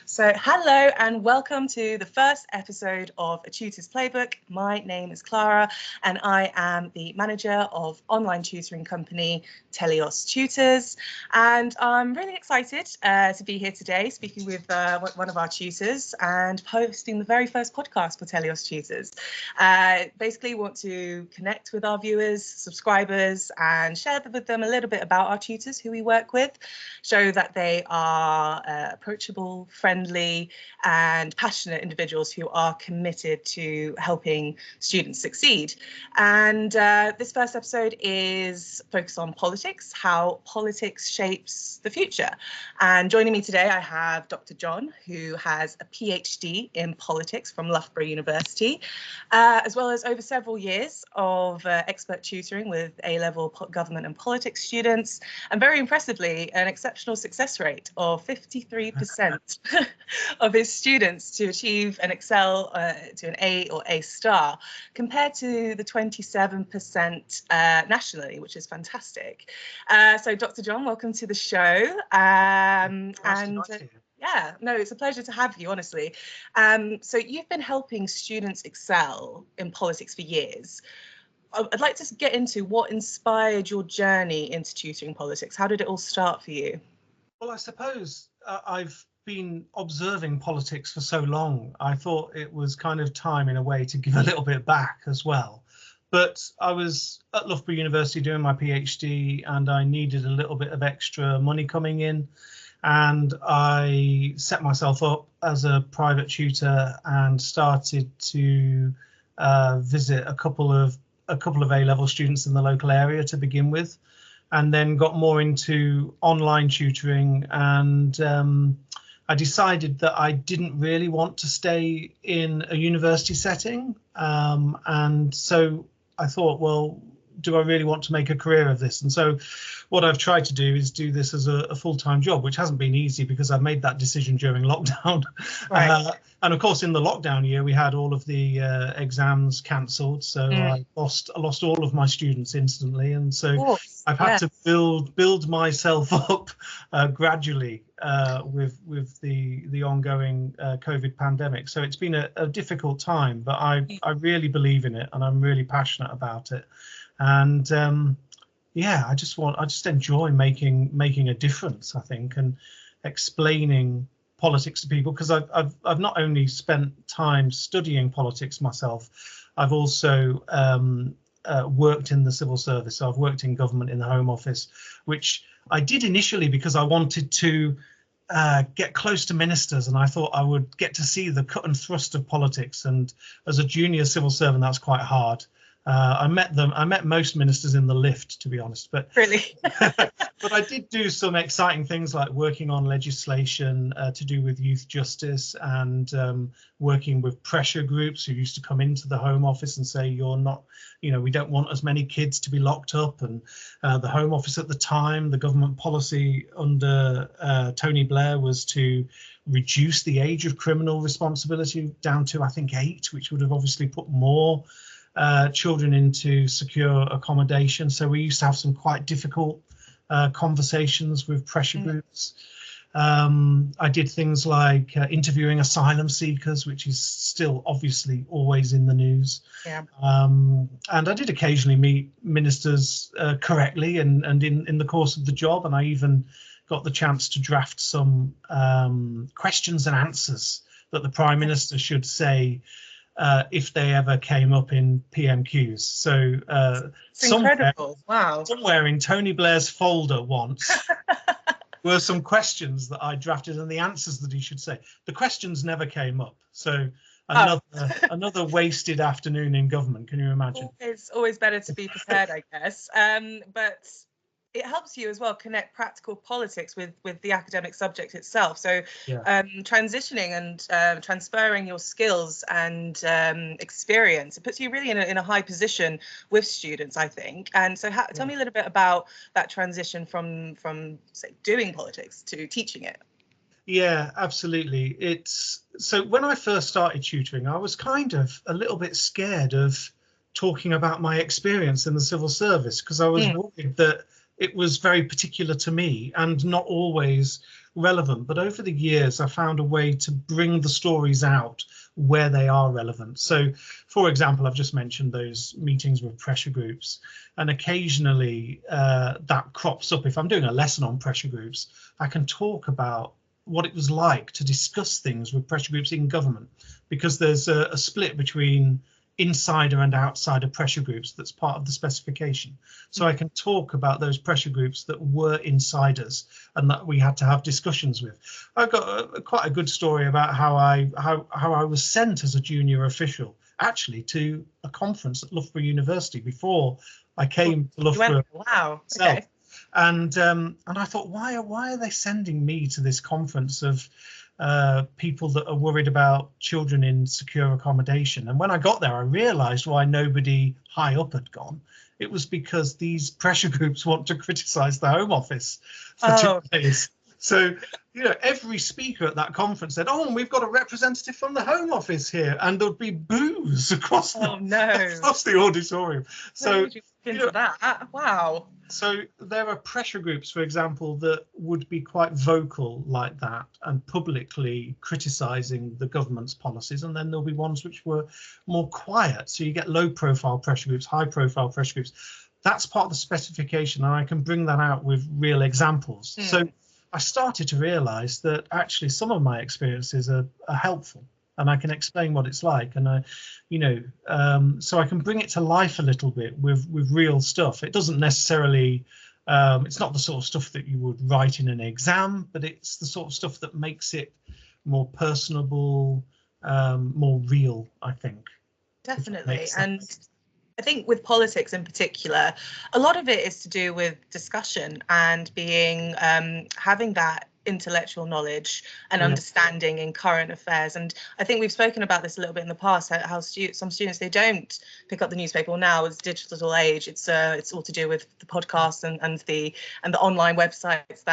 So hello and welcome to the first episode of a Tutors Playbook. My name is Clara and I am the manager of online tutoring company Tutors Tutors, and I'm really excited to be here today speaking with one of our tutors and hosting the very first podcast for Tutors Tutors. Basically want to connect with our viewers, subscribers, and share with them a little bit about our tutors who we work with, show that they are approachable, friendly and passionate individuals who are committed to helping students succeed. And this first episode is focused on politics, how politics shapes the future. And joining me today, I have Dr. John, who has a PhD in politics from Loughborough University, as well as over several years of expert tutoring with A-level government and politics students, and very impressively, an exceptional success rate of 53% of his students to achieve and excel to an A or A star, compared to the 27% nationally, which is fantastic. So Dr. John, welcome to the show. Yeah, no, it's a pleasure to have you, honestly. So you've been helping students excel in politics for years. I'd like to get into what inspired your journey into tutoring politics. How did it all start for you? Well, I suppose I've been observing politics for so long. I thought it was kind of time in a way to give a little bit back as well. But I was at Loughborough University doing my PhD and I needed a little bit of extra money coming in. And I set myself up as a private tutor and started to visit a couple of A-level students in the local area to begin with, and then got more into online tutoring. And I decided that I didn't really want to stay in a university setting. And so I thought, well, do I really want to make a career of this? And so what I've tried to do is do this as a full-time job, which hasn't been easy because I made that decision during lockdown. Right. And of course, in the lockdown year, we had all of the exams cancelled. So I lost all of my students instantly. And so I've had to build myself up gradually with the ongoing COVID pandemic. So it's been a difficult time, but I really believe in it and I'm really passionate about it. And yeah, I just enjoy making a difference, I think, and explaining politics to people, because I've not only spent time studying politics myself, I've also worked in the civil service. So I've worked in government in the Home Office, which I did initially because I wanted to get close to ministers, and I thought I would get to see the cut and thrust of politics. And as a junior civil servant, that's quite hard. I met most ministers in the lift, to be honest, but really, but I did do some exciting things like working on legislation to do with youth justice, and working with pressure groups who used to come into the Home Office and say, you're not, we don't want as many kids to be locked up. And the Home Office at the time, the government policy under Tony Blair was to reduce the age of criminal responsibility down to, I think, 8, which would have obviously put more children into secure accommodation. So we used to have some quite difficult conversations with pressure groups. I did things like interviewing asylum seekers, which is still obviously always in the news. Yeah. And I did occasionally meet ministers correctly and in the course of the job, and I even got the chance to draft some questions and answers that the Prime Minister should say if they ever came up in PMQs. So somewhere in Tony Blair's folder once were some questions that I drafted and the answers that he should say. The questions never came up. So another wasted afternoon in government. Can you imagine? It's always better to be prepared, I guess. But it helps you as well connect practical politics with the academic subject itself. So transitioning and transferring your skills and experience, it puts you really in a high position with students, I think. And so tell me a little bit about that transition from say doing politics to teaching it. Yeah, absolutely. So when I first started tutoring, I was kind of a little bit scared of talking about my experience in the civil service, because I was worried that it was very particular to me and not always relevant, but over the years I found a way to bring the stories out where they are relevant. So, for example, I've just mentioned those meetings with pressure groups, and occasionally that crops up. If I'm doing a lesson on pressure groups, I can talk about what it was like to discuss things with pressure groups in government, because there's a split between insider and outsider pressure groups that's part of the specification. So I can talk about those pressure groups that were insiders and that we had to have discussions with. I've got quite a good story about how I was sent as a junior official actually to a conference at Loughborough University before I came to Loughborough. Wow. Okay. And I thought, why are they sending me to this conference of people that are worried about children in secure accommodation? And when I got there, I realized why nobody high up had gone. It was because these pressure groups want to criticize the Home Office for 2 days. So, you know, every speaker at that conference said, oh, and we've got a representative from the Home Office here, and there'd be boos across the auditorium. So, that. Wow. So there are pressure groups, for example, that would be quite vocal like that and publicly criticising the government's policies, and then there'll be ones which were more quiet. So you get low profile pressure groups, high profile pressure groups. That's part of the specification, and I can bring that out with real examples. So I started to realise that actually some of my experiences are helpful, and I can explain what it's like, and so I can bring it to life a little bit with real stuff. It doesn't necessarily, it's not the sort of stuff that you would write in an exam, but it's the sort of stuff that makes it more personable, more real, I think. Definitely. And I think with politics in particular, a lot of it is to do with discussion and being having that intellectual knowledge and understanding in current affairs. And I think we've spoken about this a little bit in the past, how some students, they don't pick up the newspaper. Well, now it's digital age, it's all to do with the podcasts and the online websites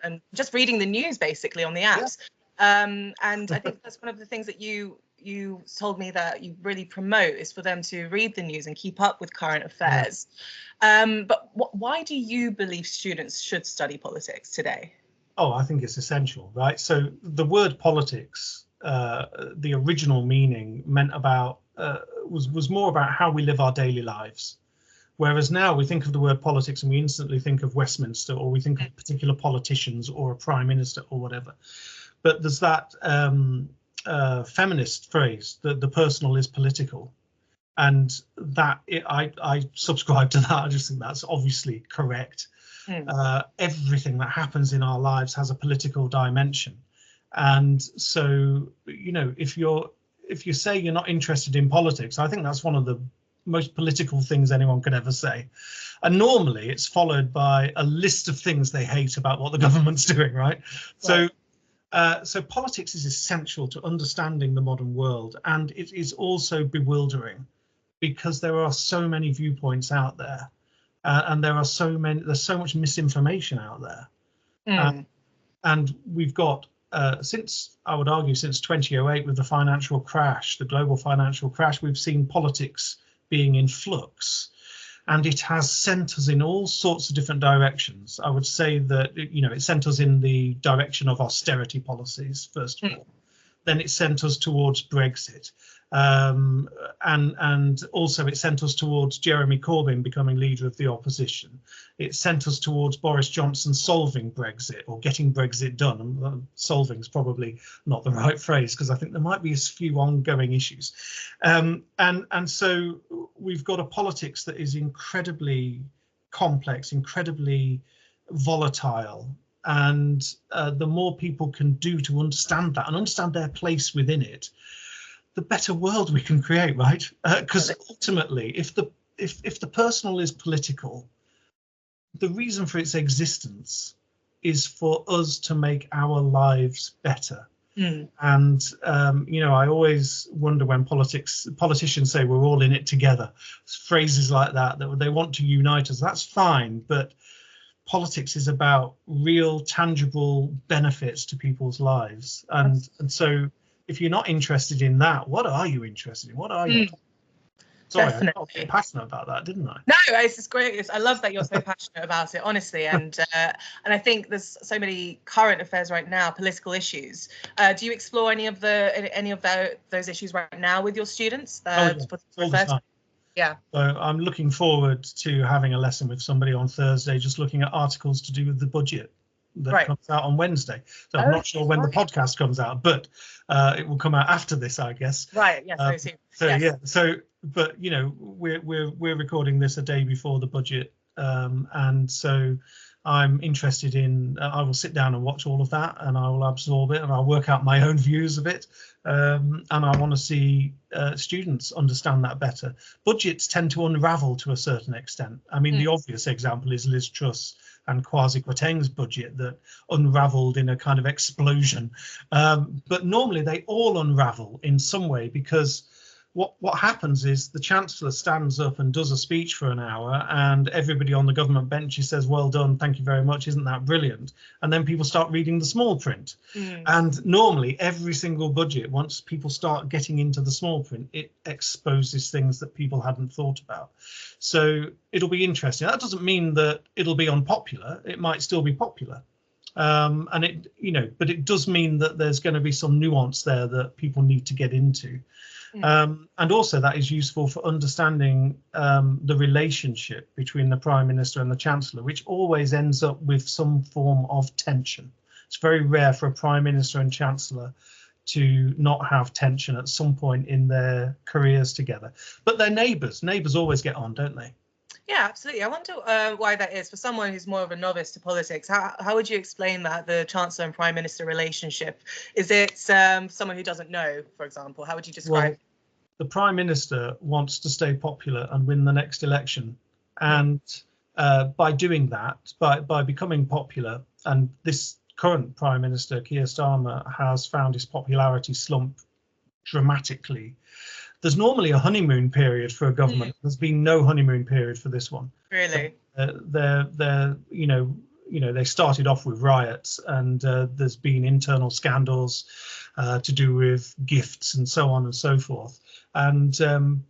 and just reading the news basically on the apps. And I think that's one of the things that you told me that you really promote, is for them to read the news and keep up with current affairs. But why do you believe students should study politics today? Oh, I think it's essential, right? So the word politics, the original meaning meant about was more about how we live our daily lives. Whereas now we think of the word politics and we instantly think of Westminster, or we think of particular politicians or a prime minister or whatever. But there's that feminist phrase that the personal is political. And that I subscribe to that. I just think that's obviously correct. Everything that happens in our lives has a political dimension, and so, you know, if you say you're not interested in politics, I think that's one of the most political things anyone could ever say, and normally it's followed by a list of things they hate about what the government's doing, right? So politics is essential to understanding the modern world, and it is also bewildering because there are so many viewpoints out there. And there's so much misinformation out there. And we've got, since 2008, with the financial crash, the global financial crash, we've seen politics being in flux. And it has sent us in all sorts of different directions. I would say that, you know, it sent us in the direction of austerity policies, first of all. Then it sent us towards Brexit. And also it sent us towards Jeremy Corbyn becoming leader of the opposition. It sent us towards Boris Johnson solving Brexit, or getting Brexit done. Solving is probably not the right phrase, because I think there might be a few ongoing issues. And so we've got a politics that is incredibly complex, incredibly volatile. And the more people can do to understand that and understand their place within it, the better world we can create, right? Because ultimately, if the personal is political, the reason for its existence is for us to make our lives better. And you know, I always wonder when politicians say we're all in it together, phrases like that they want to unite us. That's fine, but politics is about real, tangible benefits to people's lives, and so if you're not interested in that, what are you interested in? What are you? Sorry, I Definitely. got a bit passionate about that, didn't I? No, it's just great. I love that you're so passionate about it, honestly. And I think there's so many current affairs right now, political issues. Do you explore any of those issues right now with your students? Yeah, all the time. Yeah. So I'm looking forward to having a lesson with somebody on Thursday, just looking at articles to do with the budget that comes out on Wednesday. So I'm not sure when the podcast comes out, but it will come out after this, I guess. Right. Yes. But you know, we're recording this a day before the budget, and so I'm interested in. I will sit down and watch all of that, and I will absorb it, and I'll work out my own views of it, and I want to see students understand that better. Budgets tend to unravel to a certain extent. I mean, the obvious example is Liz Truss and Kwasi Kwarteng's budget that unraveled in a kind of explosion. But normally they all unravel in some way, because what happens is the Chancellor stands up and does a speech for an hour, and everybody on the government benches says, well done, thank you very much, isn't that brilliant? And then people start reading the small print. And normally every single budget, once people start getting into the small print, it exposes things that people hadn't thought about. So it'll be interesting. That doesn't mean that it'll be unpopular. It might still be popular. And it, you know, but it does mean that there's going to be some nuance there that people need to get into. And also that is useful for understanding the relationship between the Prime Minister and the Chancellor, which always ends up with some form of tension. It's very rare for a Prime Minister and Chancellor to not have tension at some point in their careers together. But they're neighbours. Neighbours always get on, don't they? Yeah, absolutely. I wonder why that is. For someone who's more of a novice to politics, how would you explain that, the Chancellor and Prime Minister relationship? Is it someone who doesn't know, for example? How would you describe it? The Prime Minister wants to stay popular and win the next election. And by doing that, by becoming popular, and this current Prime Minister, Keir Starmer, has found his popularity slump dramatically. There's normally a honeymoon period for a government. There's been no honeymoon period for this one. Really? They're they started off with riots, and there's been internal scandals to do with gifts and so on and so forth. And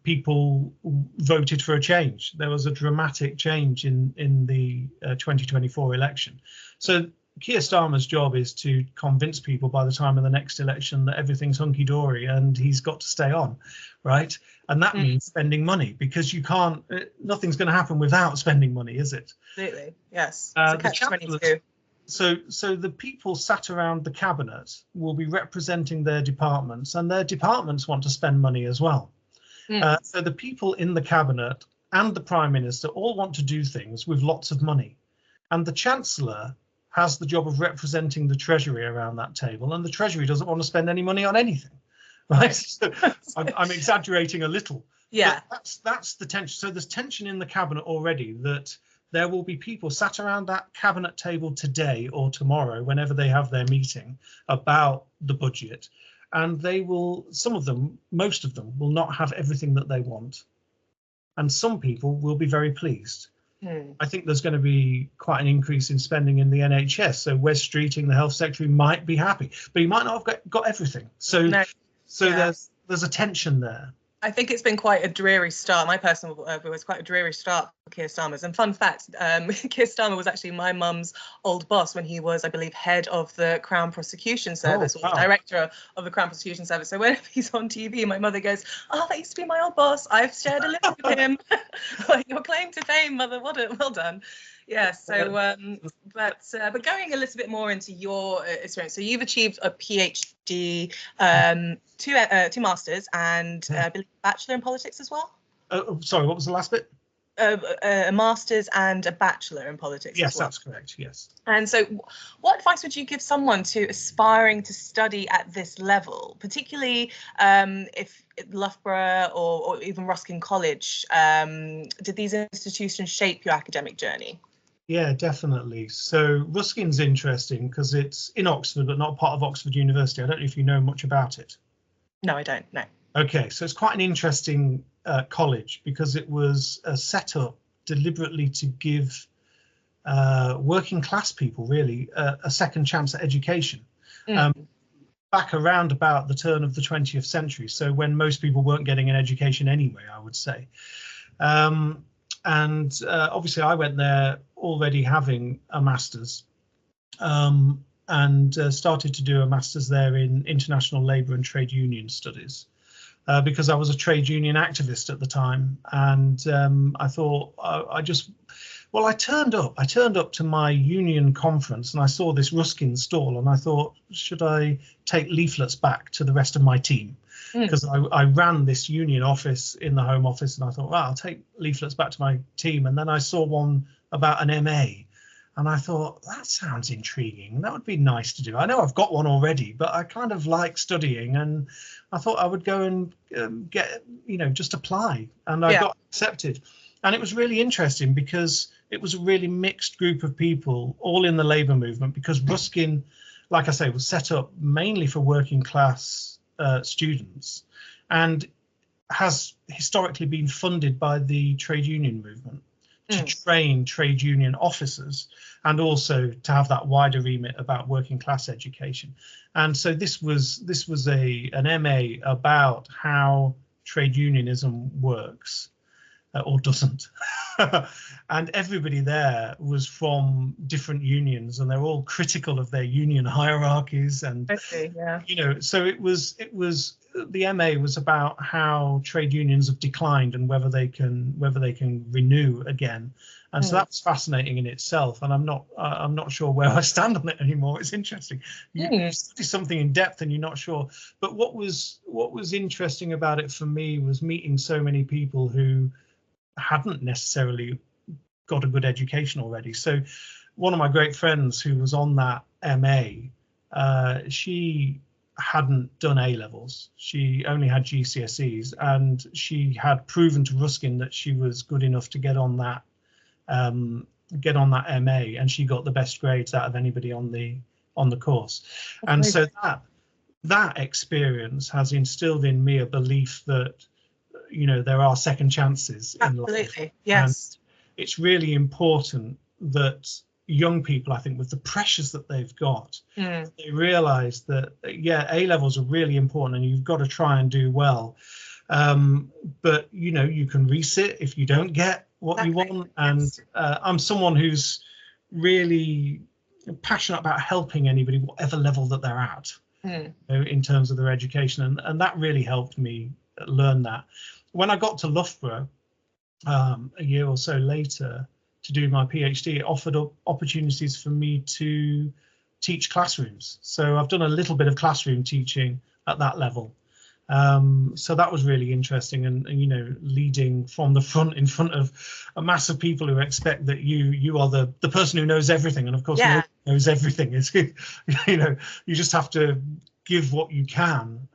people voted for a change. There was a dramatic change in the 2024 election. So Keir Starmer's job is to convince people by the time of the next election that everything's hunky-dory and he's got to stay on, right? And that means spending money, because you can't, nothing's going to happen without spending money, is it? Absolutely, yes. So the people sat around the cabinet will be representing their departments, and their departments want to spend money as well. So the people in the cabinet and the Prime Minister all want to do things with lots of money. And the Chancellor has the job of representing the Treasury around that table, and the Treasury doesn't want to spend any money on anything, right? So I'm exaggerating a little. Yeah. But that's the tension. So there's tension in the cabinet already, that there will be people sat around that cabinet table today or tomorrow, whenever they have their meeting, about the budget. And they will, some of them, most of them, will not have everything that they want. And some people will be very pleased. I think there's going to be quite an increase in spending in the NHS. So Wes Streeting, the health secretary, might be happy, but he might not have got everything. So there's a tension there. I think it's been quite a dreary start. My personal view was quite a dreary start for Keir Starmer's. And fun fact, Keir Starmer was actually my mum's old boss when he was, I believe, head of the Crown Prosecution Service, or director of the Crown Prosecution Service. So whenever he's on TV, my mother goes, "Oh, that used to be my old boss. I've shared a living with him." Like, your claim to fame, mother. Well done. Yeah, so but going a little bit more into your experience, so you've achieved a PhD, two masters, and I believe a bachelor in politics as well. Sorry, what was the last bit? A master's and a bachelor in politics. Yes, as well. That's correct. Yes. And so, what advice would you give someone to aspiring to study at this level, particularly if Loughborough or even Ruskin College? Did these institutions shape your academic journey? Yeah, definitely. So Ruskin's interesting because it's in Oxford, but not part of Oxford University. I don't know if you know much about it. No, I don't. No. Okay, so it's quite an interesting college, because it was set up deliberately to give working class people really a second chance at education. Back back around about the turn of the 20th century, so when most people weren't getting an education anyway, I would say. Obviously I went there already having a master's, and started to do a master's there in international labour and trade union studies, because I was a trade union activist at the time, and I thought I turned up to my union conference and I saw this Ruskin stall, and I thought, should I take leaflets back to the rest of my team? Because I ran this union office in the Home Office, and I thought, well, I'll take leaflets back to my team. And then I saw one about an MA, and I thought, that sounds intriguing. That would be nice to do. I know I've got one already, but I kind of like studying, and I thought I would go and get, just apply. And I got accepted. And it was really interesting because it was a really mixed group of people, all in the labour movement, because Ruskin, like I say, was set up mainly for working class students, and has historically been funded by the trade union movement to train trade union officers, and also to have that wider remit about working class education. And so this was an MA about how trade unionism works. Or doesn't. And everybody there was from different unions, and they're all critical of their union hierarchies. And so it was the MA was about how trade unions have declined and whether they can renew again. And so that's fascinating in itself. And I'm not sure where I stand on it anymore. It's interesting. You study something in depth and you're not sure. But what was interesting about it for me was meeting so many people who hadn't necessarily got a good education already. So one of my great friends who was on that MA, she hadn't done A levels. She only had GCSEs, and she had proven to Ruskin that she was good enough to get on that MA, and she got the best grades out of anybody on the course. That's and amazing. So that experience has instilled in me a belief that there are second chances in life. Absolutely, yes. And it's really important that young people, I think, with the pressures that they've got, they realise that, A levels are really important, and you've got to try and do well. But you can resit if you don't get what you want. And I'm someone who's really passionate about helping anybody, whatever level that they're at, in terms of their education, and that really helped me learn that. When I got to Loughborough a year or so later to do my PhD, it offered up opportunities for me to teach classrooms. So I've done a little bit of classroom teaching at that level. So that was really interesting, and leading from the front in front of a mass of people who expect that you are the person who knows everything, and of course nobody knows everything. It's you just have to give what you can,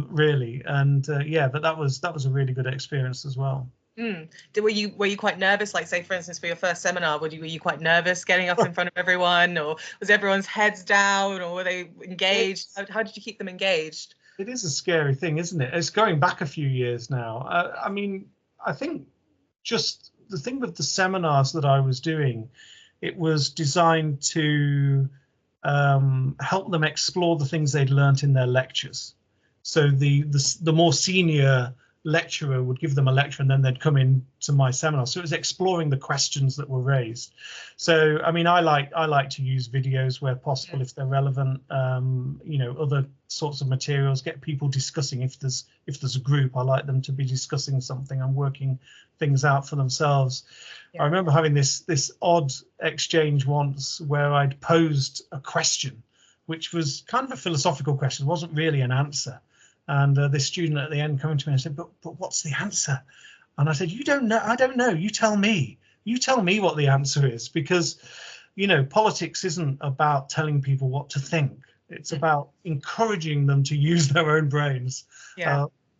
really. And but that was a really good experience as well. Were you quite nervous, like say for instance for your first seminar, were you quite nervous getting up in front of everyone, or was everyone's heads down, or were they engaged? How did you keep them engaged? It is a scary thing, isn't it? It's going back a few years now. I think just the thing with the seminars that I was doing, it was designed to help them explore the things they'd learnt in their lectures. So the more senior lecturer would give them a lecture, and then they'd come in to my seminar. So it was exploring the questions that were raised. So I like to use videos where possible if they're relevant. Other sorts of materials, get people discussing. If there's a group, I like them to be discussing something and working things out for themselves. I remember having this odd exchange once where I'd posed a question, which was kind of a philosophical question. It wasn't really an answer. And this student at the end coming to me and said, but what's the answer? And I said, you don't know. I don't know. You tell me. You tell me what the answer is, because, politics isn't about telling people what to think. It's about encouraging them to use their own brains.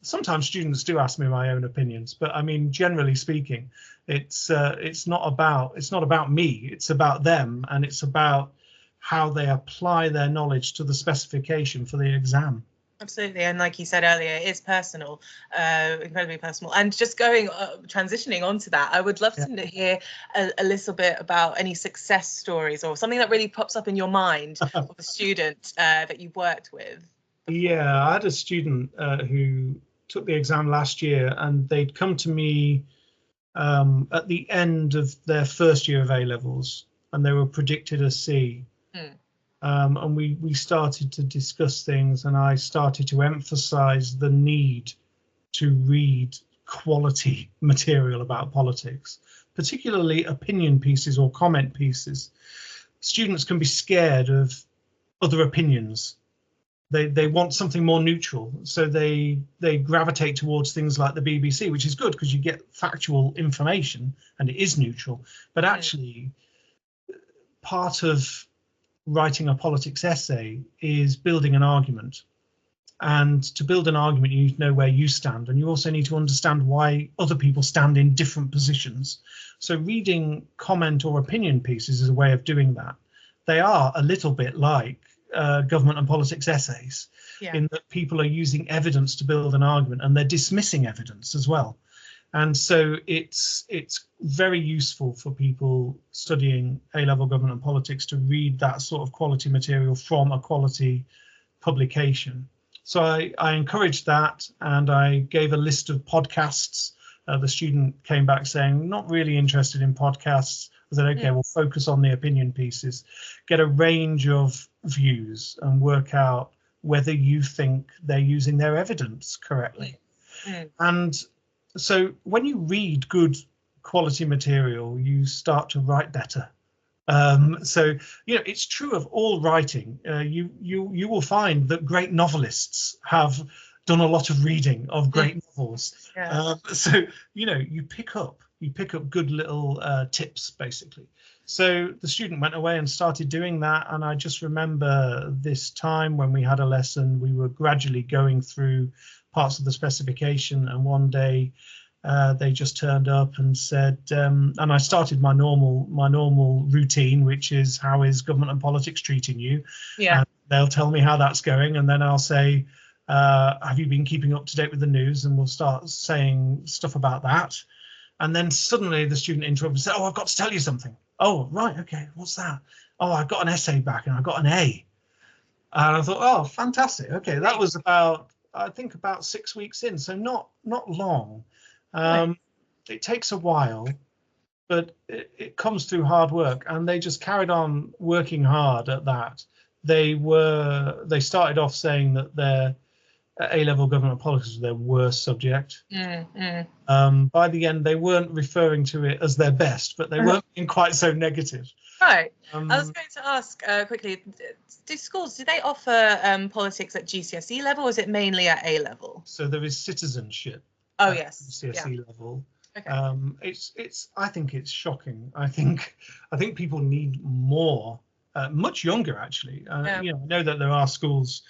Sometimes students do ask me my own opinions, but generally speaking, it's not about me. It's about them, and it's about how they apply their knowledge to the specification for the exam. Absolutely, and like you said earlier, it is personal, incredibly personal. And just transitioning onto that, I would love to hear a little bit about any success stories or something that really pops up in your mind of a student that you've worked with. Yeah, I had a student who took the exam last year, and they'd come to me at the end of their first year of A levels, and they were predicted a C. Mm. And we started to discuss things, and I started to emphasize the need to read quality material about politics, particularly opinion pieces or comment pieces. Students can be scared of other opinions. They want something more neutral, so they gravitate towards things like the BBC, which is good because you get factual information and it is neutral. But actually, part of writing a politics essay is building an argument. And to build an argument, you need to know where you stand, and you also need to understand why other people stand in different positions. So reading comment or opinion pieces is a way of doing that. They are a little bit like government and politics essays, in that people are using evidence to build an argument, and they're dismissing evidence as well. And so it's very useful for people studying A-level government and politics to read that sort of quality material from a quality publication. So I encouraged that, and I gave a list of podcasts. The student came back saying, not really interested in podcasts. I said, okay, we'll focus on the opinion pieces, get a range of views and work out whether you think they're using their evidence correctly. And so when you read good quality material, you start to write better. So, you know, it's true of all writing. You will find that great novelists have done a lot of reading of great novels. So, you know, you pick up good little tips, basically. So the student went away and started doing that. And I just remember this time when we had a lesson, we were gradually going through parts of the specification. And one day they just turned up and said, and I started my normal routine, which is, how is government and politics treating you? And they'll tell me how that's going. And then I'll say, have you been keeping up to date with the news? And we'll start saying stuff about that. And then suddenly the student interrupted and said, oh, I've got to tell you something. Oh, right. OK, what's that? Oh, I got an essay back and I got an A. And I thought, oh, fantastic. OK, that was I think about 6 weeks in. So not long. It takes a while, but it comes through hard work. And they just carried on working hard at that. They started off saying that their A-level government politics was their worst subject. By the end, they weren't referring to it as their best, but they weren't being quite so negative. Right. I was going to ask quickly, do schools, do they offer politics at GCSE level, or is it mainly at A level? So there is citizenship. Oh, yes. GCSE level. Okay. I think it's shocking. I think people need more, much younger actually. You know, I know that there are schools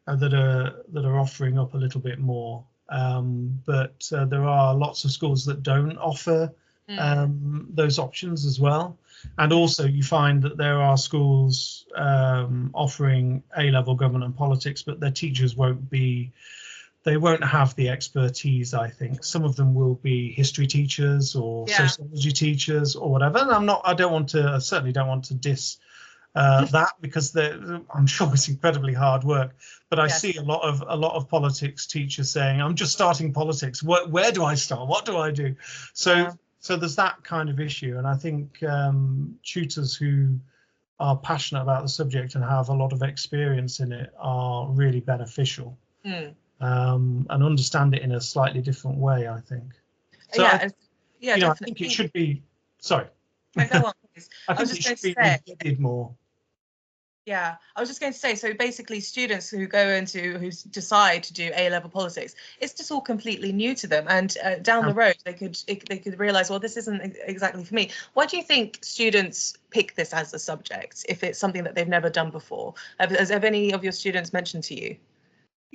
that are offering up a little bit more, but there are lots of schools that don't offer those options as well. And also you find that there are schools offering A-level government and politics, but their teachers won't have the expertise. I think some of them will be history teachers or sociology teachers or whatever. And I certainly don't want to diss that, because I'm sure it's incredibly hard work. But I see a lot of politics teachers saying, I'm just starting politics. Where do I start? What do I do? So there's that kind of issue. And I think tutors who are passionate about the subject and have a lot of experience in it are really beneficial. And understand it in a slightly different way, I think. So I think it should be. Sorry. No, go on, please. I think it should be embedded more. Yeah, I was just going to say, so basically students who decide to do A-level politics, it's just all completely new to them, and down the road they could realize, well, this isn't exactly for me. Why do you think students pick this as a subject if it's something that they've never done before? Have any of your students mentioned to you?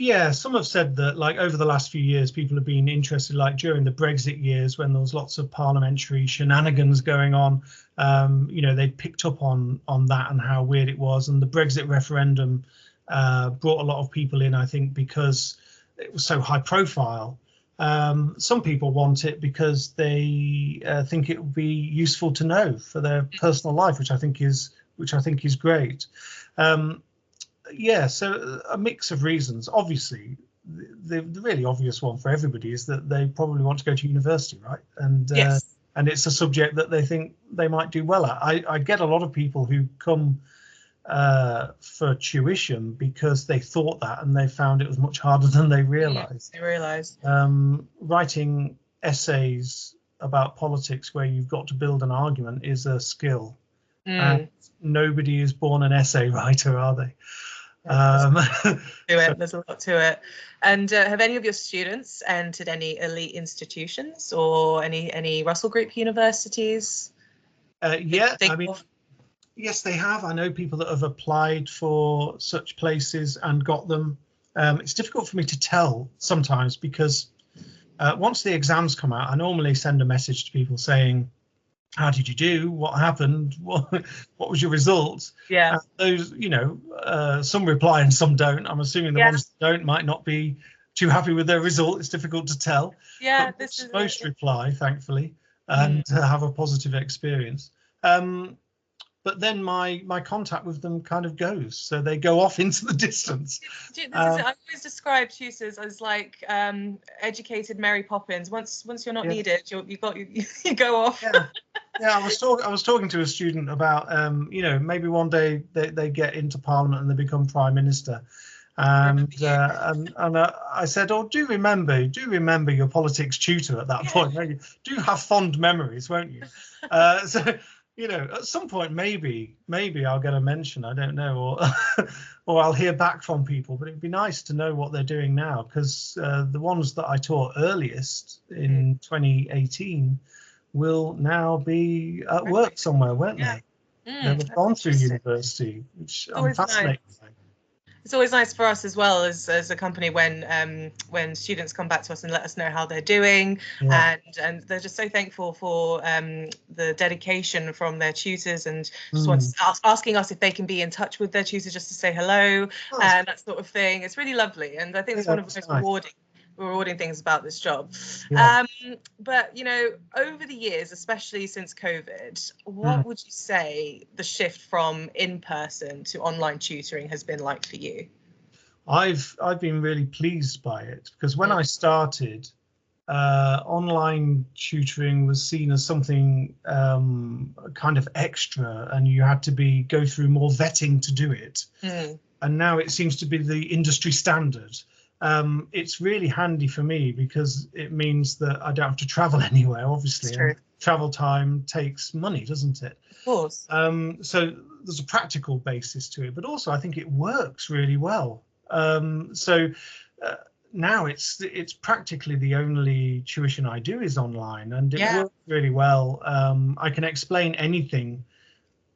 Yeah, some have said that, like, over the last few years, people have been interested, like during the Brexit years when there was lots of parliamentary shenanigans going on. You know, they picked up on that and how weird it was. And the Brexit referendum brought a lot of people in, I think, because it was so high profile. Some people want it because they think it would be useful to know for their personal life, which I think is great. Yeah, so a mix of reasons. Obviously, the really obvious one for everybody is that they probably want to go to university, right? Yes. And it's a subject that they think they might do well at. I get a lot of people who come for tuition because they thought that and they found it was much harder than they realized. I realized. Writing essays about politics where you've got to build an argument is a skill. And nobody is born an essay writer, are they? There's a lot to it. And have any of your students entered any elite institutions or any Russell Group universities? Yeah, I mean, yes, they have. I know people that have applied for such places and got them. It's difficult for me to tell sometimes because once the exams come out, I normally send a message to people saying, how did you do? What happened? What was your results? Yeah. Those, some reply and some don't. I'm assuming the ones that don't might not be too happy with their result. It's difficult to tell. Yeah, but most reply, thankfully, and have a positive experience. But then my contact with them kind of goes, so they go off into the distance. I always describe tutors as like educated Mary Poppins. Once you're not needed, you go off. Yeah, I was talking to a student about maybe one day they get into Parliament and they become Prime Minister, and I said, oh, do remember your politics tutor at that point. Do have fond memories, won't you? So. At some point, maybe I'll get a mention. I don't know, or I'll hear back from people. But it'd be nice to know what they're doing now, because the ones that I taught earliest in 2018 will now be at work somewhere, won't they? They've gone through university, which I'm fascinated by. It's always nice for us as well as a company when students come back to us and let us know how they're doing, and they're just so thankful for the dedication from their tutors, and just asking us if they can be in touch with their tutors just to say hello and that sort of thing. It's really lovely, and I think it's one of the most rewarding things about this job. But over the years, especially since COVID, what would you say the shift from in-person to online tutoring has been like for you? I've been really pleased by it, because when I started, online tutoring was seen as something kind of extra, and you had to go through more vetting to do it. And now it seems to be the industry standard. It's really handy for me because it means that I don't have to travel anywhere, obviously. And travel time takes money, doesn't it? Of course. So there's a practical basis to it, but also I think it works really well. Now it's practically the only tuition I do is online, and it works really well. I can explain anything,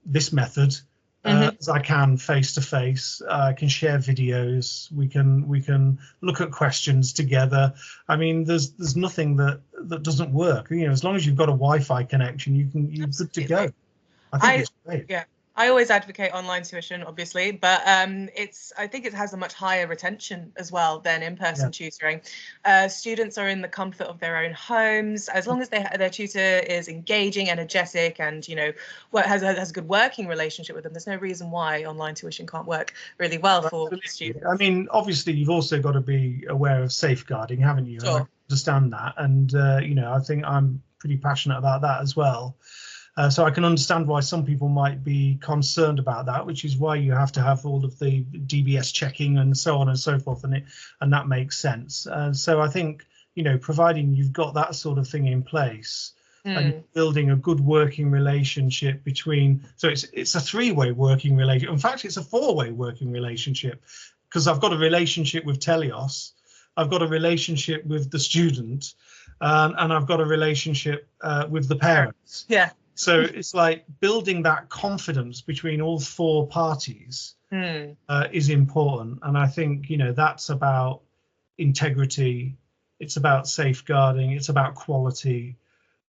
this method, as I can face to face. I can share videos. We can look at questions together. I mean, there's nothing that doesn't work. As long as you've got a Wi-Fi connection, you're good to go. I think it's great. Yeah. I always advocate online tuition, obviously, but I think it has a much higher retention as well than in-person tutoring. Students are in the comfort of their own homes, as long as their tutor is engaging, energetic, and has a good working relationship with them. There's no reason why online tuition can't work really well for students. I mean, obviously, you've also got to be aware of safeguarding, haven't you? Sure. I understand that, and I think I'm pretty passionate about that as well. So I can understand why some people might be concerned about that, which is why you have to have all of the DBS checking and so on and so forth, and that makes sense. So I think, providing you've got that sort of thing in place and building a good working relationship between, so it's a three-way working relationship. In fact, it's a four-way working relationship, because I've got a relationship with Telios, I've got a relationship with the student, and I've got a relationship with the parents. Yeah. So it's like building that confidence between all four parties is important. And I think, that's about integrity. It's about safeguarding. It's about quality.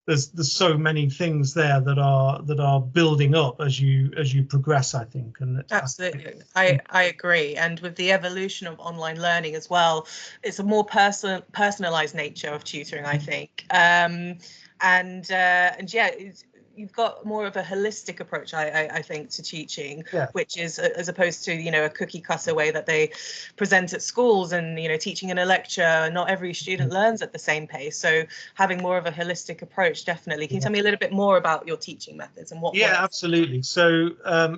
There's so many things there that are building up as you progress, I think. And absolutely, I agree. And with the evolution of online learning as well, it's a more personalized nature of tutoring, I think. you've got more of a holistic approach, I think, to teaching, Yeah. which is as opposed to, you know, a cookie cutter way that they present at schools, and, you know, teaching in a lecture, not every student learns at the same pace. So having more of a holistic approach, definitely. Can you tell me a little bit more about your teaching methods and what? Yeah, works? absolutely. So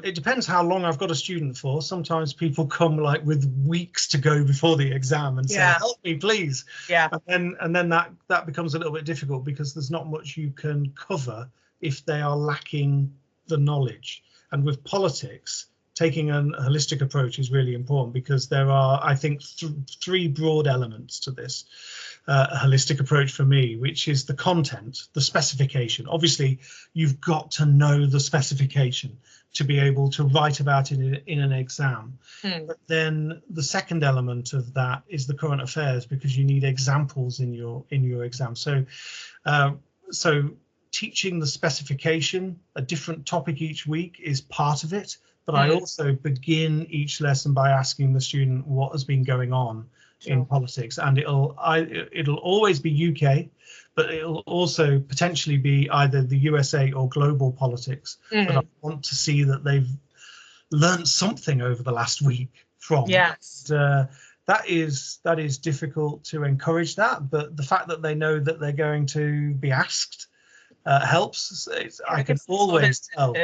it depends how long I've got a student for. Sometimes people come like with weeks to go before the exam and say, help me, please. Yeah. And then that becomes a little bit difficult, because there's not much you can cover if they are lacking the knowledge. And with politics, taking a holistic approach is really important, because there are, I think, three broad elements to this holistic approach for me, which is the content, the specification. Obviously, you've got to know the specification to be able to write about it in an exam. But then the second element of that is the current affairs, because you need examples in your exam. So teaching the specification, a different topic each week, is part of it. But I also begin each lesson by asking the student what has been going on in politics, and it'll always be UK, but it'll also potentially be either the USA or global politics. But I want to see that they've learned something over the last week from. Yes. That is difficult to encourage that, but the fact that they know that they're going to be asked helps. I can always tell.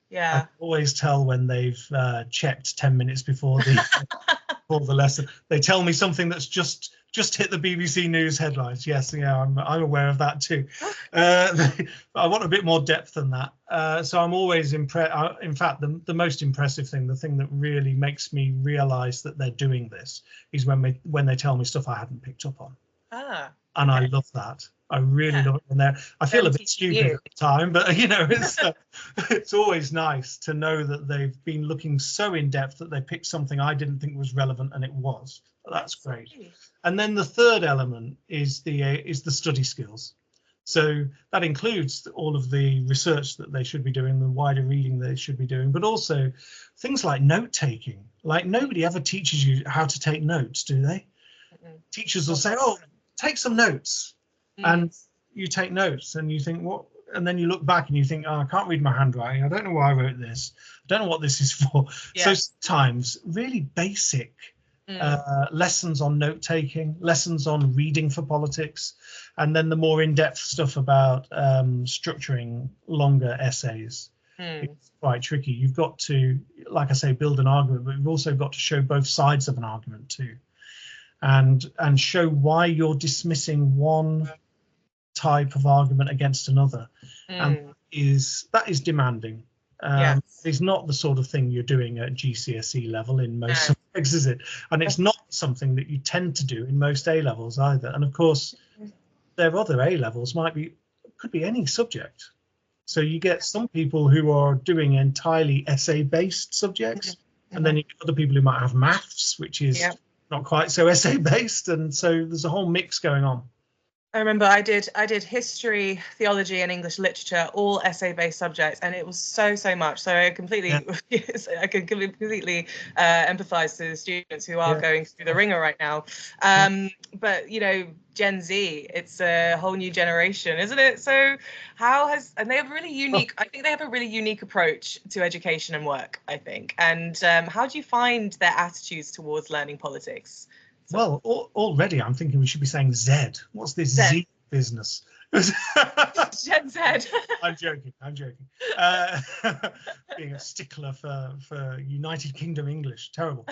Yeah. I can always tell when they've checked 10 minutes before the lesson. They tell me something that's just hit the BBC News headlines. Yes, yeah, I'm aware of that too. I want a bit more depth than that. So I'm always impressed. In fact, the most impressive thing, the thing that really makes me realise that they're doing this, is when they tell me stuff I hadn't picked up on. And I love that. I really love it when I feel a bit stupid at the time, but you know, it's always nice to know that they've been looking so in depth that they picked something I didn't think was relevant, and it was. That's great. And then the third element is the study skills. So that includes all of the research that they should be doing, the wider reading they should be doing, but also things like note taking. Like, nobody ever teaches you how to take notes, do they? Teachers will say, oh, take some notes. And you take notes and you think, what? And then you look back and you think, oh, I can't read my handwriting. I don't know why I wrote this. I don't know what this is for. So sometimes really basic lessons on note taking, lessons on reading for politics, and then the more in-depth stuff about structuring longer essays. It's quite tricky. You've got to, like I say, build an argument, but you've also got to show both sides of an argument too, and show why you're dismissing one type of argument against another. And that is demanding. It's not the sort of thing you're doing at GCSE level in most subjects, is it? And it's not something that you tend to do in most A levels either. And of course, their other A levels could be any subject. So you get some people who are doing entirely essay-based subjects, and then you get other people who might have maths, which is not quite so essay-based, and so there's a whole mix going on. I remember I did history, theology, and English literature, all essay-based subjects, and it was so much. So I completely, I can completely empathise to the students who are going through the ringer right now. But you know, Gen Z, it's a whole new generation, isn't it? So and they have really unique. I think they have a really unique approach to education and work, I think. And how do you find their attitudes towards learning politics? Well, already I'm thinking we should be saying Z. What's this Z business? Gen Z. I'm joking. Being a stickler for United Kingdom English, terrible.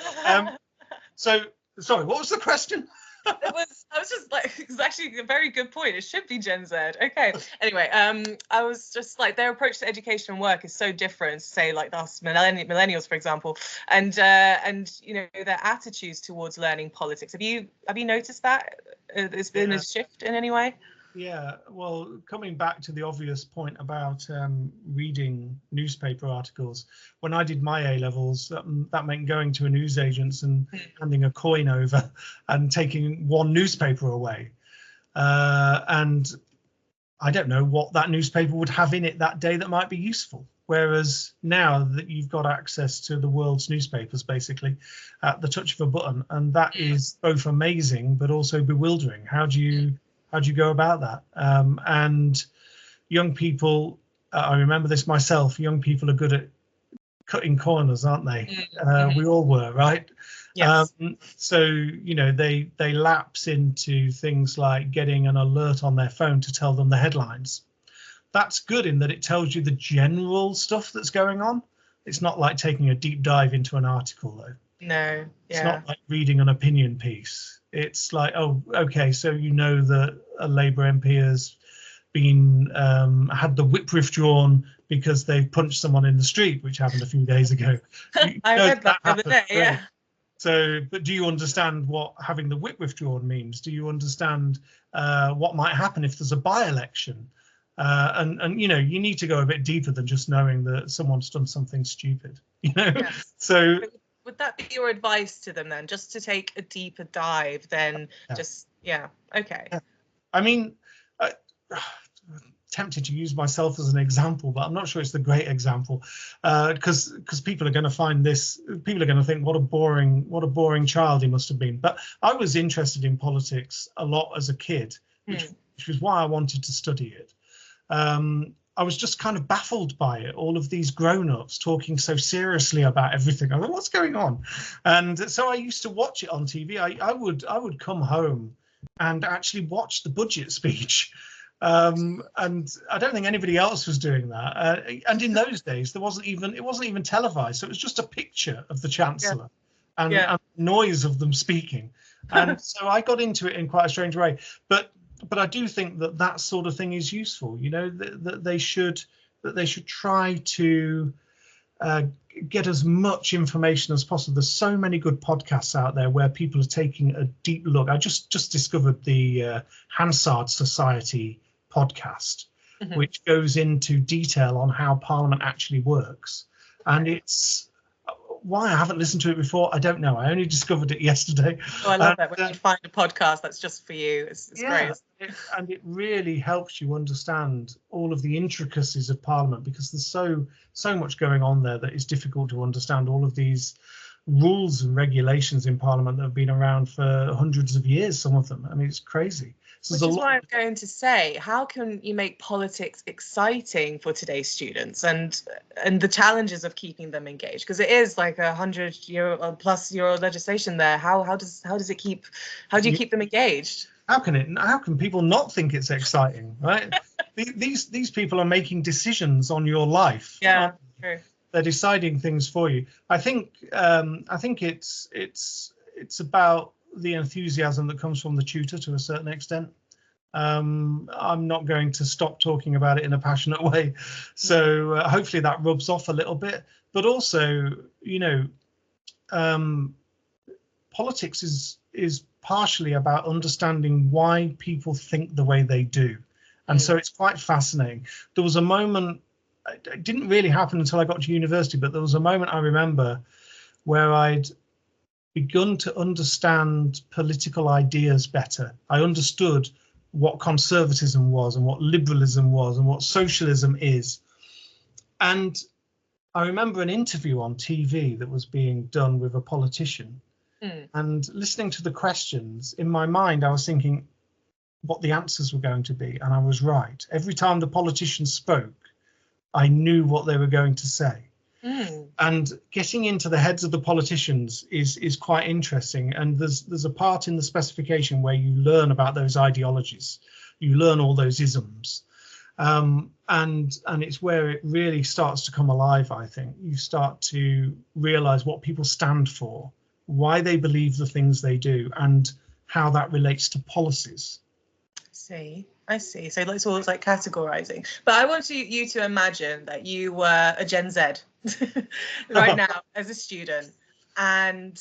So, sorry, what was the question? I was just like, it's actually a very good point. It should be Gen Z. Okay. Anyway, I was just like, their approach to education and work is so different, say like us millennials, for example, and you know, their attitudes towards learning politics. Have you noticed that there's been a shift in any way? Yeah, well, coming back to the obvious point about reading newspaper articles, when I did my A-levels, that meant going to a newsagent's and handing a coin over and taking one newspaper away. And I don't know what that newspaper would have in it that day that might be useful. Whereas now that you've got access to the world's newspapers, basically, at the touch of a button, and that is both amazing but also bewildering. How do you go about that? And young people I remember this myself. Young people are good at cutting corners, aren't they? We all were, right? Yes. So they lapse into things like getting an alert on their phone to tell them the headlines. That's good in that it tells you the general stuff that's going on. It's not like taking a deep dive into an article, though. No. It's not like reading an opinion piece. It's like, oh, okay, so that a Labour MP has been had the whip drawn because they punched someone in the street, which happened a few days ago. I read that the other day. Yeah. So, but do you understand what having the whip withdrawn means? Do you understand what might happen if there's a by-election? And you need to go a bit deeper than just knowing that someone's done something stupid. Yes. So would that be your advice to them then, just to take a deeper dive than okay. I mean, tempted to use myself as an example, but I'm not sure it's the great example, because people are going to find this. People are going to think, what a boring child he must have been. But I was interested in politics a lot as a kid, which was why I wanted to study it. I was just kind of baffled by it. All of these grown-ups talking so seriously about everything. I thought, what's going on? And so I used to watch it on TV. I would come home and actually watch the budget speech. And I don't think anybody else was doing that. And in those days, it wasn't even televised. So it was just a picture of the Chancellor and noise of them speaking. And so I got into it in quite a strange way. But I do think that sort of thing is useful. That they should try to get as much information as possible. There's so many good podcasts out there where people are taking a deep look. I just discovered the Hansard Society podcast, which goes into detail on how Parliament actually works. And it's why I haven't listened to it before, I don't know. I only discovered it yesterday. Oh, I love that when you find a podcast that's just for you. It's great. And it really helps you understand all of the intricacies of Parliament, because there's so much going on there that it's difficult to understand all of these rules and regulations in Parliament that have been around for hundreds of years, some of them. I mean, it's crazy. Which is why I'm going to say, how can you make politics exciting for today's students and the challenges of keeping them engaged? Because it is like 100-year-plus legislation there. How do you keep them engaged? How can people not think it's exciting, right? These people are making decisions on your life. Yeah, true. They're deciding things for you. I think it's about the enthusiasm that comes from the tutor to a certain extent. I'm not going to stop talking about it in a passionate way. So hopefully that rubs off a little bit. But also, politics is partially about understanding why people think the way they do. And so it's quite fascinating. There was a moment, it didn't really happen until I got to university, but there was a moment I remember where I'd begun to understand political ideas better. I understood what conservatism was and what liberalism was and what socialism is. And I remember an interview on TV that was being done with a politician, and listening to the questions, in my mind, I was thinking what the answers were going to be. And I was right. Every time the politician spoke, I knew what they were going to say. And getting into the heads of the politicians is quite interesting. And there's a part in the specification where you learn about those ideologies. You learn all those isms. And it's where it really starts to come alive, I think. You start to realize what people stand for, why they believe the things they do, and how that relates to policies. I see. So it's always like categorizing. But I want you to imagine that you were a Gen Z right now as a student. And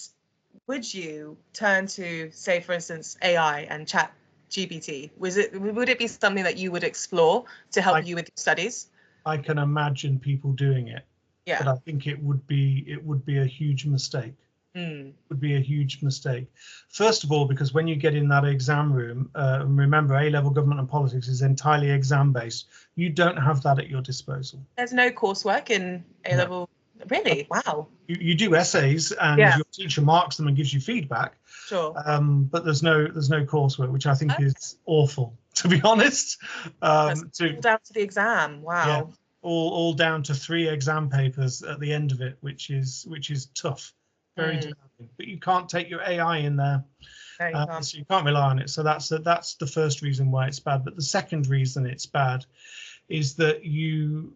would you turn to, say, for instance, AI and chat GPT? Would it be something that you would explore to help you with your studies? I can imagine people doing it. But I think it would be a huge mistake. Would be a huge mistake. First of all, because when you get in that exam room, remember A-level government and politics is entirely exam based. You don't have that at your disposal. There's no coursework in A-level. No. Really? Wow. You do essays and your teacher marks them and gives you feedback. Sure. But there's no coursework, which I think is awful, to be honest. Down to the exam. Wow. all down to 3 exam papers at the end of it, which is tough, very demanding. But you can't take your AI in there, so you can't rely on it. So that's the first reason why it's bad. But the second reason it's bad is that you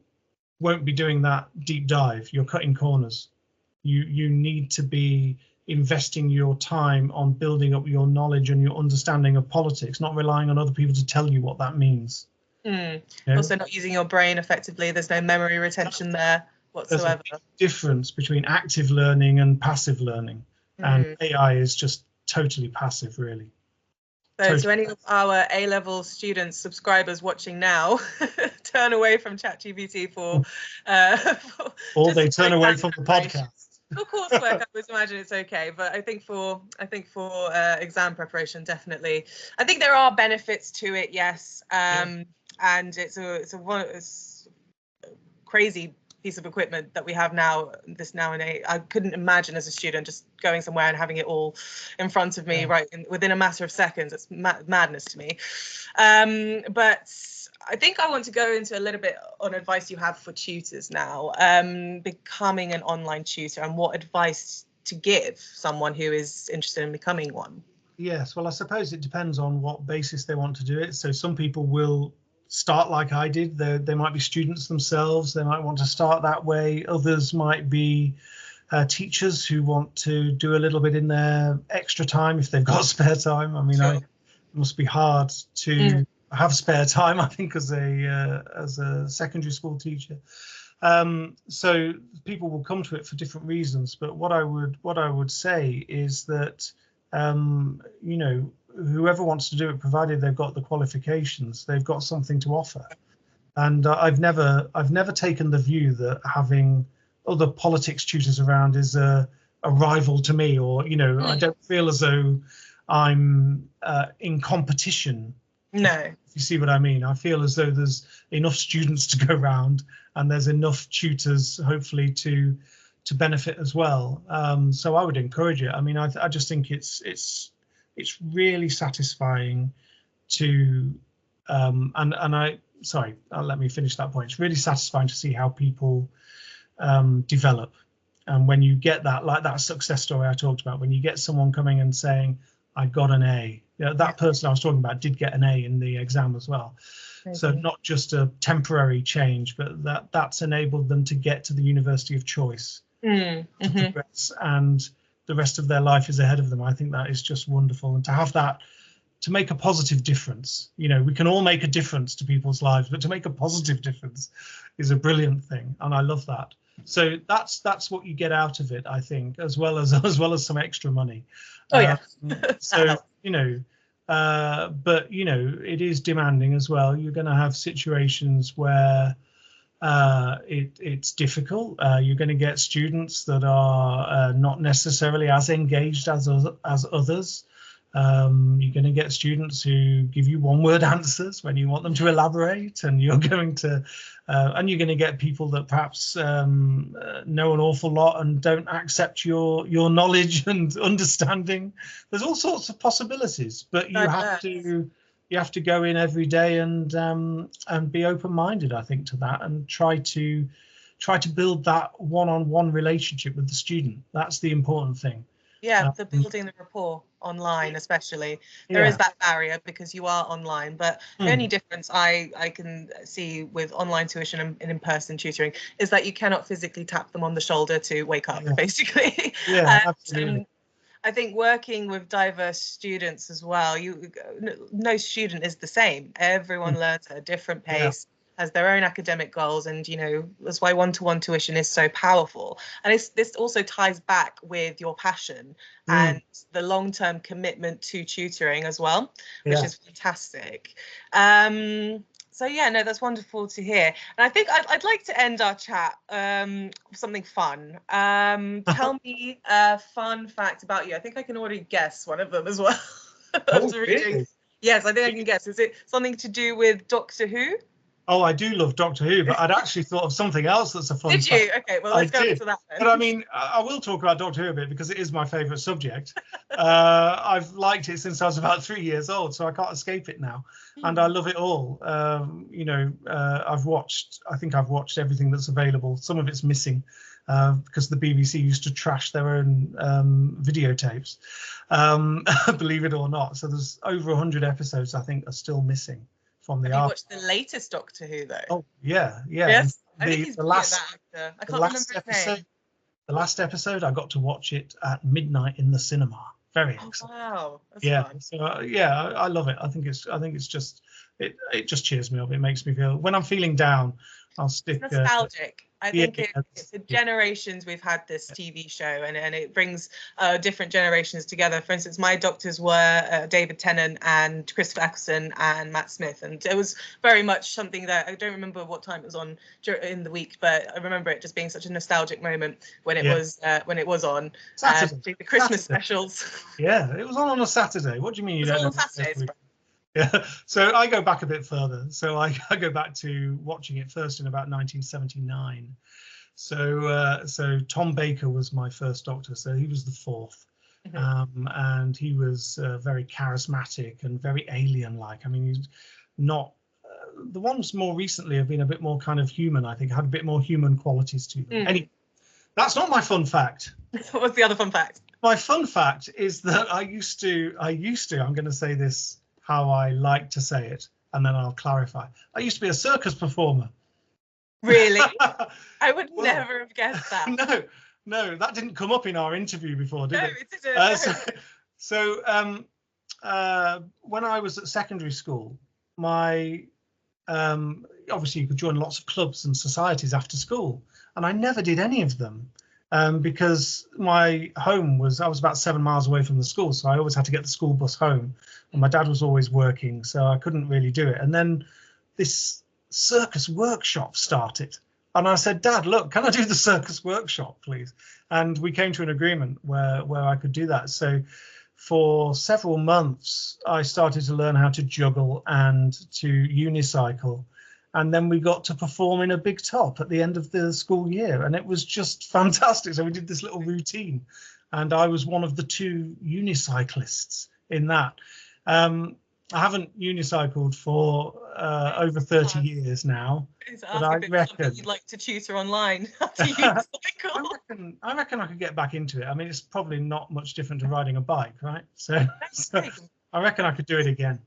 won't be doing that deep dive. You're cutting corners. You need to be investing your time on building up your knowledge and your understanding of politics, not relying on other people to tell you what that means. You know? Also not using your brain effectively. There's no memory retention there whatsoever. There's a big difference between active learning and passive learning, and AI is just totally passive, really. So to any of our A-level students, subscribers watching now, turn away from ChatGPT or they turn away from the podcast. For coursework, I would imagine it's okay, but I think for exam preparation, definitely. I think there are benefits to it, yes, and it's a crazy piece of equipment that we have now. I couldn't imagine as a student just going somewhere and having it all in front of me within a matter of seconds. It's madness to me. But I think I want to go into a little bit on advice you have for tutors now, becoming an online tutor, and what advice to give someone who is interested in becoming one. Yes, well, I suppose it depends on what basis they want to do it. So some people will start like I did. They might be students themselves. They might want to start that way. Others might be teachers who want to do a little bit in their extra time if they've got spare time. I mean, it must be hard to have spare time, I think, as a secondary school teacher. So people will come to it for different reasons. But what I would say is that you know, whoever wants to do it, provided they've got the qualifications, they've got something to offer. And I've never taken the view that having other politics tutors around is a rival to me, or, you know, I don't feel as though I'm in competition. No. If you see what I mean. I feel as though there's enough students to go around, and there's enough tutors, hopefully, to benefit as well. So I would encourage it. I mean, I just think it's really satisfying to let me finish that point. It's really satisfying to see how people develop, and when you get that, like that success story I talked about, when you get someone coming and saying, I got an A. That person I was talking about did get an A in the exam as well. So not just a temporary change, but that's enabled them to get to the university of choice, to progress, and the rest of their life is ahead of them. I think that is just wonderful. And to have that, to make a positive difference, you know, we can all make a difference to people's lives, but to make a positive difference is a brilliant thing. And I love that. So that's what you get out of it, I think, as well as some extra money. So, you know, but, you know, it is demanding as well. You're going to have situations where it's difficult. You're going to get students that are not necessarily as engaged as others. You're going to get students who give you one-word answers when you want them to elaborate, and you're going to get people that perhaps know an awful lot and don't accept your knowledge and understanding. There's all sorts of possibilities, but you have to go in every day and be open-minded, I think, to that, and try to build that one-on-one relationship with the student. That's the important thing. Yeah, the building the rapport online, especially. There is that barrier because you are online, but the only difference I can see with online tuition and in-person tutoring is that you cannot physically tap them on the shoulder to wake up, basically. Absolutely. I think working with diverse students as well, no student is the same. Everyone learns at a different pace, has their own academic goals, and, you know, that's why one-to-one tuition is so powerful. And this also ties back with your passion and the long-term commitment to tutoring as well, which is fantastic. So yeah, no, that's wonderful to hear. And I think I'd like to end our chat with something fun. Tell me a fun fact about you. I think I can already guess one of them as well. Really? Yes, I think I can guess. Is it something to do with Doctor Who? Oh, I do love Doctor Who, but I'd actually thought of something else that's a fun Did fact. you? Okay, well, I let's go did. into that then. But I mean, I will talk about Doctor Who a bit because it is my favourite subject. I've liked it since I was about 3 years old, so I can't escape it now, and I love it all. You know, I think I've watched everything that's available. Some of it's missing because the BBC used to trash their own videotapes, believe it or not. So there's over 100 episodes I think are still missing from the Have you watched the latest Doctor Who though? Oh yeah, yeah. Yes, And I think he's the brilliant, last that actor. I the can't remember last his episode name. the last episode I got to watch it at midnight in the cinema. Very Oh exciting. wow, that's Yeah, fun. so I love it. I think it's just it just cheers me up. It makes me feel when I'm feeling down, I'll stick. It's nostalgic. I Yeah, think for generations we've had this TV show, and it brings different generations together. For instance, my doctors were David Tennant and Christopher Eccleston and Matt Smith, and it was very much something that I don't remember what time it was on in the week, but I remember it just being such a nostalgic moment when it was on Saturday. the Christmas Saturday. specials. Yeah, it was on a Saturday. What do you mean you It was don't all know? on Saturdays. Yeah, so I go back a bit further. So I go back to watching it first in about 1979. So Tom Baker was my first Doctor. So he was the fourth, and he was very charismatic and very alien-like. I mean, he's not. The ones more recently have been a bit more kind of human. I think had a bit more human qualities to them. Anyway, that's not my fun fact. What's the other fun fact? My fun fact is that I used to. I'm going to say this how I like to say it, and then I'll clarify. I used to be a circus performer. Really? I would never have guessed that. No, that didn't come up in our interview before, did it? No, it didn't. So when I was at secondary school, my obviously you could join lots of clubs and societies after school, and I never did any of them. Because my home I was about 7 miles away from the school, so I always had to get the school bus home, and my dad was always working, so I couldn't really do it. And then this circus workshop started, and I said, Dad, look, can I do the circus workshop, please? And we came to an agreement where I could do that. So for several months, I started to learn how to juggle and to unicycle. And then we got to perform in a big top at the end of the school year. And it was just fantastic. So we did this little routine. And I was one of the 2 unicyclists in that. I haven't unicycled for over 30 years now. But I reckon you'd like to tutor online how to unicycle. I reckon I could get back into it. I mean, it's probably not much different to riding a bike, right? So I reckon I could do it again.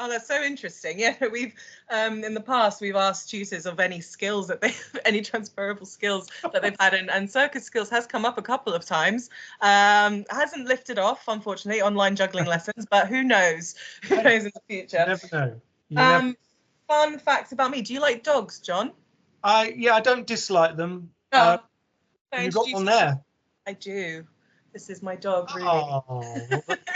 Oh, that's so interesting. Yeah, we've in the past we've asked tutors of any skills that any transferable skills that they've had, and circus skills has come up a couple of times. Hasn't lifted off, unfortunately, online juggling lessons, but who knows? Who knows in the future? You never know. Fun fact about me: do you like dogs, John? I don't dislike them. Have you got one there? I do. This is my dog, Ruby.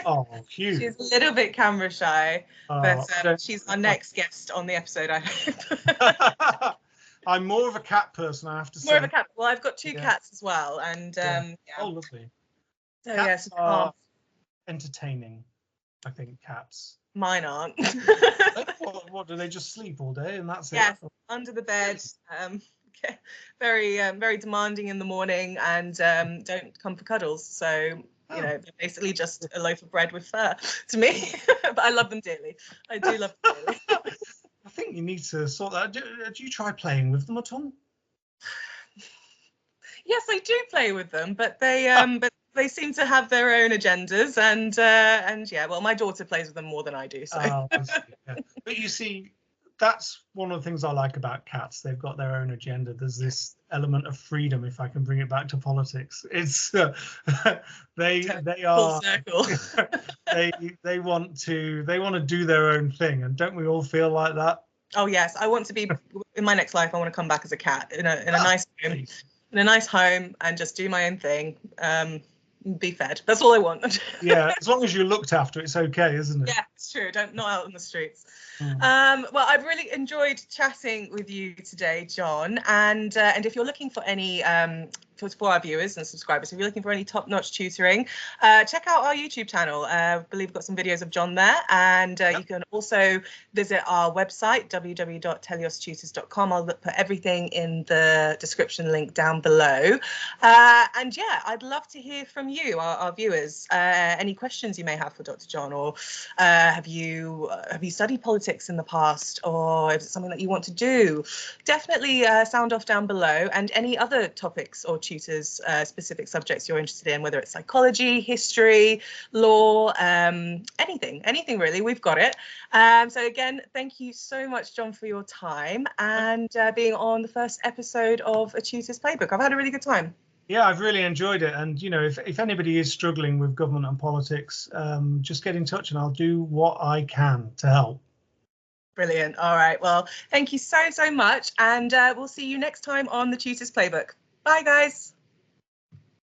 Oh, cute. She's a little bit camera shy, but she's our next guest on the episode, I hope. I'm more of a cat person, I have to say. More of a cat. Well, I've got 2 cats as well, and Oh, lovely. So cats are entertaining, I think, cats. Mine aren't. What do they just sleep all day and that's it? Yes, under the bed. Very very demanding in the morning, and don't come for cuddles, so you know, they're basically just a loaf of bread with fur to me. But I love them dearly. I do love them dearly. I think you need to sort that. Do you try playing with them at all? Yes, I do play with them, but they seem to have their own agendas, and yeah, well, my daughter plays with them more than I do. So. I see, yeah. But you see, that's one of the things I like about cats. They've got their own agenda. There's this element of freedom, if I can bring it back to politics. It's they are full circle. they want to do their own thing, and don't we all feel like that? Oh yes, I want to be in my next life. I want to come back as a cat in a nice home, in a nice home, and just do my own thing. Be fed. That's all I want. Yeah, as long as you're looked after, it's okay, isn't it? Yeah, it's true. Not out in the streets. Well, I've really enjoyed chatting with you today, John. And if you're looking for any for our viewers and subscribers, if you're looking for any top-notch tutoring, check out our YouTube channel. I believe we've got some videos of John there, and you can also visit our website, www.teliostutors.com. I'll put everything in the description link down below. And yeah, I'd love to hear from you, our viewers. Any questions you may have for Dr. John, or have you studied politics in the past, or is it something that you want to do? Definitely sound off down below, and any other topics or tutors, specific subjects you're interested in, whether it's psychology, history, law, anything really, we've got it. So again, thank you so much, John, for your time and being on the first episode of A Tutor's Playbook. I've had a really good time. Yeah, I've really enjoyed it. And, you know, if anybody is struggling with government and politics, just get in touch and I'll do what I can to help. Brilliant. All right. Well, thank you so much. And we'll see you next time on the Tutor's Playbook. Bye, guys.